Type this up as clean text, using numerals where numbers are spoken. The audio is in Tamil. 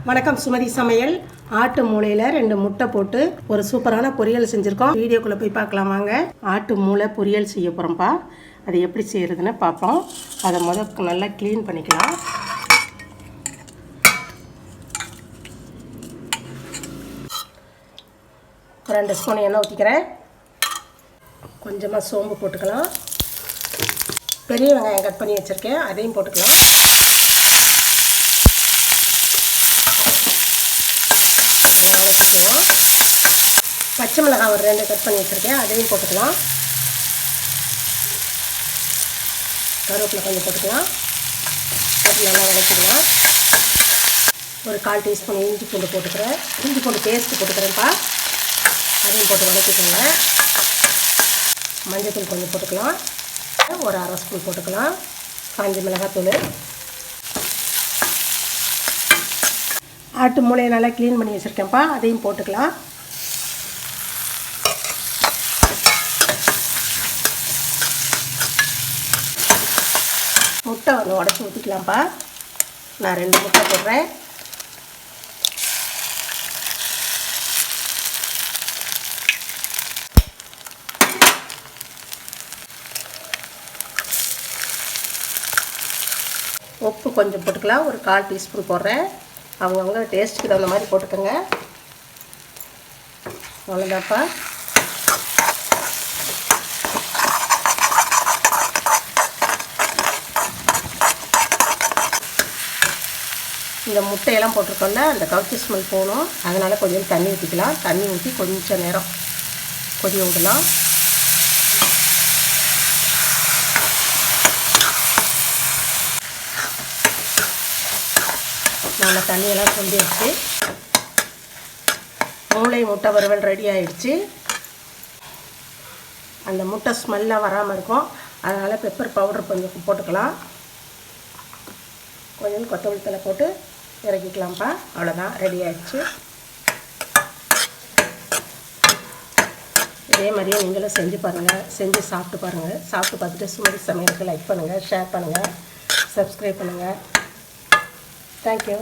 வணக்கம் சுமதி சமையல். ஆட்டு மூளையில் 2 முட்டை போட்டு ஒரு சூப்பரான பொரியல் செஞ்சுருக்கோம். வீடியோக்குள்ளே போய் பார்க்கலாம் வாங்க. ஆட்டு மூளை பொரியல் செய்ய போகிறோம்ப்பா. அது எப்படி செய்கிறதுன்னு பார்ப்போம். அதை நல்லா க்ளீன் பண்ணிக்கலாம். ஒரு 2 ஸ்பூன் எண்ணெய் ஊற்றிக்கிறேன். கொஞ்சமாக சோம்பு போட்டுக்கலாம். பெரிய வெங்காயம் கட் பண்ணி வச்சுருக்கேன், அதையும் போட்டுக்கலாம். வதக்கிக்கலாம். பச்சை மிளகாய் ஒரு 2 கட் பண்ணி வச்சுருக்கேன், அதையும் போட்டுக்கலாம். கருவேப்பிலை கொஞ்சம் போட்டுக்கலாம். அது நல்லா வதக்கிக்கலாம். ஒரு 1/4 டீஸ்பூன் இஞ்சி பூண்டு போட்டுக்கிறேன். இஞ்சி பூண்டு பேஸ்ட்டு போட்டுக்கிறேன்ப்பா, அதையும் போட்டு வதக்கிக்கோங்க. மஞ்சள் கொஞ்சம் போட்டுக்கலாம். ஒரு 1/2 ஸ்பூன் போட்டுக்கலாம். காஞ்ச மிளகாத்தூள். ஆட்டு மூளையை நல்லா க்ளீன் பண்ணி வச்சுருக்கேன்ப்பா, அதையும் போட்டுக்கலாம். முட்டை ஒன்று உடச்சி ஊற்றிக்கலாம்ப்பா. நான் 2 முட்டை போடுறேன். உப்பு கொஞ்சம் போட்டுக்கலாம். ஒரு 1/4 டீஸ்பூன் போடுறேன். அவங்கவுங்க டேஸ்ட்டுக்கு தகுந்த மாதிரி போட்டுக்கோங்க. அவ்வளோதான்ப்பா. இந்த முட்டையெல்லாம் போட்டிருக்கோம்ல, அந்த கவுச்சி ஸ்மெல் போகணும். அதனால் கொஞ்சம் தண்ணி ஊற்றிக்கலாம். தண்ணி ஊற்றி கொஞ்சம் நேரம் கொதிய விடலாம். நல்லா தண்ணியெல்லாம் கொண்டிடுச்சு. மூளை முட்டை வறுவல் ரெடி ஆகிடுச்சு. அந்த முட்டை ஸ்மெல்லாம் வராமல் இருக்கும். அதனால் பெப்பர் பவுடர் கொஞ்சம் போட்டுக்கலாம். கொஞ்சம் கொத்தமல்லி தழை போட்டு இறக்கிக்கலாம்ப்பா. அவ்வளோதான், ரெடி ஆகிடுச்சு. இதே மாதிரியே நீங்களும் செஞ்சு பாருங்கள். செஞ்சு சாப்பிட்டு பாருங்கள். சாப்பிட்டு பார்த்துட்டு சுமதி சமையலுக்கு லைக் பண்ணுங்கள், ஷேர் பண்ணுங்கள், சப்ஸ்கிரைப் பண்ணுங்கள். Thank you.